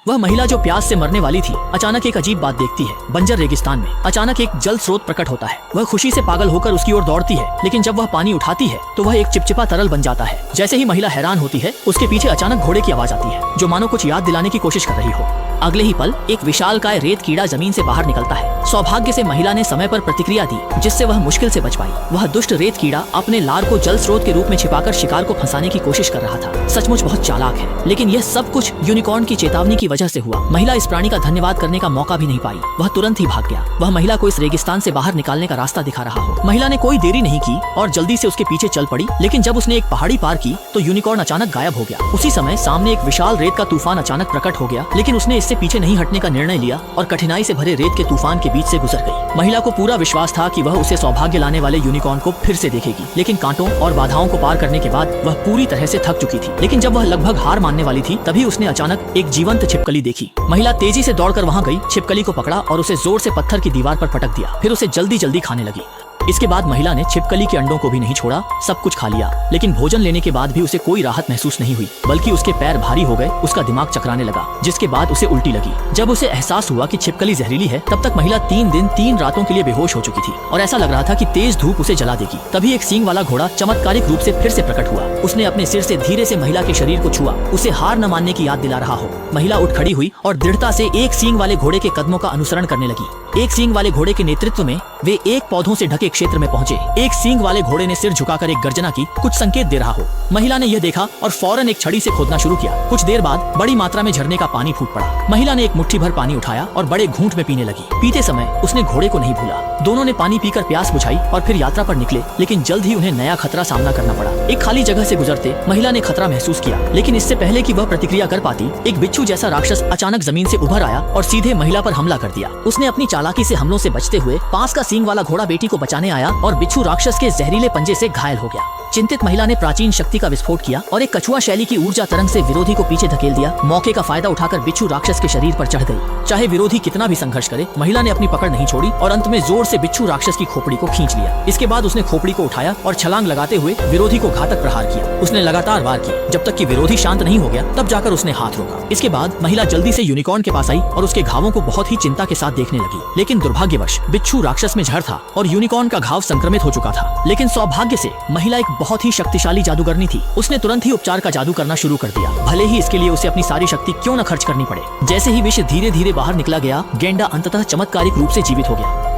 वह महिला जो प्यास से मरने वाली थी अचानक एक अजीब बात देखती है। बंजर रेगिस्तान में अचानक एक जल स्रोत प्रकट होता है। वह खुशी से पागल होकर उसकी ओर दौड़ती है, लेकिन जब वह पानी उठाती है तो वह एक चिपचिपा तरल बन जाता है। जैसे ही महिला हैरान होती है, उसके पीछे अचानक घोड़े की आवाज आती है जो मानो कुछ याद दिलाने की कोशिश कर रही हो। अगले ही पल एक विशालकाय रेत कीड़ा जमीन से बाहर निकलता है। सौभाग्य से महिला ने समय पर प्रतिक्रिया दी, जिससे वह मुश्किल से बच पाई। वह दुष्ट रेत कीड़ा अपने लार को जल स्रोत के रूप में छिपाकर शिकार को फंसाने की कोशिश कर रहा था। सचमुच बहुत चालाक है, लेकिन यह सब कुछ यूनिकॉर्न की चेतावनी की वजह से हुआ। महिला इस प्राणी का धन्यवाद करने का मौका भी नहीं पाई। वह तुरंत ही भाग गया। वह महिला को इस रेगिस्तान से बाहर निकालने का रास्ता दिखा रहा हो। महिला ने कोई देरी नहीं की और जल्दी से उसके पीछे चल पड़ी, लेकिन जब उसने एक पहाड़ी पार की तो यूनिकॉर्न अचानक गायब हो गया। उसी समय सामने एक विशाल रेत का तूफान अचानक प्रकट हो गया, लेकिन उसने इससे पीछे नहीं हटने का निर्णय लिया और कठिनाई से भरे रेत के तूफान के बीच से गुजर गई। महिला को पूरा विश्वास था कि वह उसे सौभाग्य लाने वाले यूनिकॉर्न को फिर से देखेगी, लेकिन कांटों और बाधाओं को पार करने के बाद वह पूरी तरह से थक चुकी थी। लेकिन जब वह लगभग हार मानने वाली थी, तभी उसने अचानक एक जीवंत छिपकली देखी। महिला तेजी से दौड़कर वहां गई, छिपकली को पकड़ा और उसे जोर से पत्थर की दीवार पर पटक दिया। फिर उसे जल्दी जल्दी खाने लगी। इसके बाद महिला ने छिपकली के अंडों को भी नहीं छोड़ा, सब कुछ खा लिया। लेकिन भोजन लेने के बाद भी उसे कोई राहत महसूस नहीं हुई, बल्कि उसके पैर भारी हो गए, उसका दिमाग चकराने लगा, जिसके बाद उसे उल्टी लगी। जब उसे एहसास हुआ कि छिपकली जहरीली है, तब तक महिला 3 दिन 3 रातों के लिए बेहोश हो चुकी थी और ऐसा लग रहा था कि तेज धूप उसे जला देगी। तभी एक सींग वाला घोड़ा चमत्कारिक रूप से फिर से प्रकट हुआ। उसने अपने सिर से धीरे से महिला के शरीर को छुआ, उसे हार न मानने की याद दिला रहा हो। महिला उठ खड़ी हुई और दृढ़ता से एक सींग वाले घोड़े के कदमों का अनुसरण करने लगी। एक सींग वाले घोड़े के नेतृत्व में वे एक पौधों से ढके क्षेत्र में पहुंचे। एक सींग वाले घोड़े ने सिर झुकाकर एक गर्जना की, कुछ संकेत दे रहा हो। महिला ने यह देखा और फौरन एक छड़ी से खोदना शुरू किया। कुछ देर बाद बड़ी मात्रा में झरने का पानी फूट पड़ा। महिला ने एक मुट्ठी भर पानी उठाया और बड़े घूंट में पीने लगी। पीते समय उसने घोड़े को नहीं भूला। दोनों ने पानी पीकर प्यास बुझाई और फिर यात्रा पर निकले, लेकिन जल्द ही उन्हें नया खतरा सामना करना पड़ा। एक खाली जगह से गुजरते महिला ने खतरा महसूस किया, लेकिन इससे पहले कि वह प्रतिक्रिया कर पाती, एक बिच्छू जैसा राक्षस अचानक जमीन से उभर आया और सीधे महिला पर हमला कर दिया। उसने अपनी चालाकी से हमलों से बचते हुए पास का सींग वाला घोड़ा बेटी को बचाने आया और बिच्छू राक्षस के जहरीले पंजे से घायल हो गया। चिंतित महिला ने प्राचीन शक्ति का विस्फोट किया और एक कछुआ शैली की ऊर्जा तरंग से विरोधी को पीछे धकेल दिया। मौके का फायदा उठाकर बिच्छू राक्षस के शरीर पर चढ़ गई। चाहे विरोधी कितना भी संघर्ष करे, महिला ने अपनी पकड़ नहीं छोड़ी और अंत में जोर से बिच्छू राक्षस की खोपड़ी को खींच लिया। इसके बाद उसने खोपड़ी को उठाया और छलांग लगाते हुए विरोधी को घातक प्रहार किया। उसने लगातार वार किए जब तक कि विरोधी शांत नहीं हो गया, तब जाकर उसने हाथ रोका। इसके बाद महिला जल्दी से यूनिकॉर्न के पास आई और उसके घावों को बहुत ही चिंता के साथ देखने लगी। लेकिन दुर्भाग्यवश बिच्छू राक्षस में जहर था और यूनिकॉर्न का घाव संक्रमित हो चुका था। लेकिन सौभाग्य से महिला एक बहुत ही शक्तिशाली जादूगरनी थी। उसने तुरंत ही उपचार का जादू करना शुरू कर दिया, भले ही इसके लिए उसे अपनी सारी शक्ति क्यों न खर्च करनी पड़े। जैसे ही विष धीरे धीरे बाहर निकला गया, गेंडा अंततः चमत्कारिक रूप से जीवित हो गया।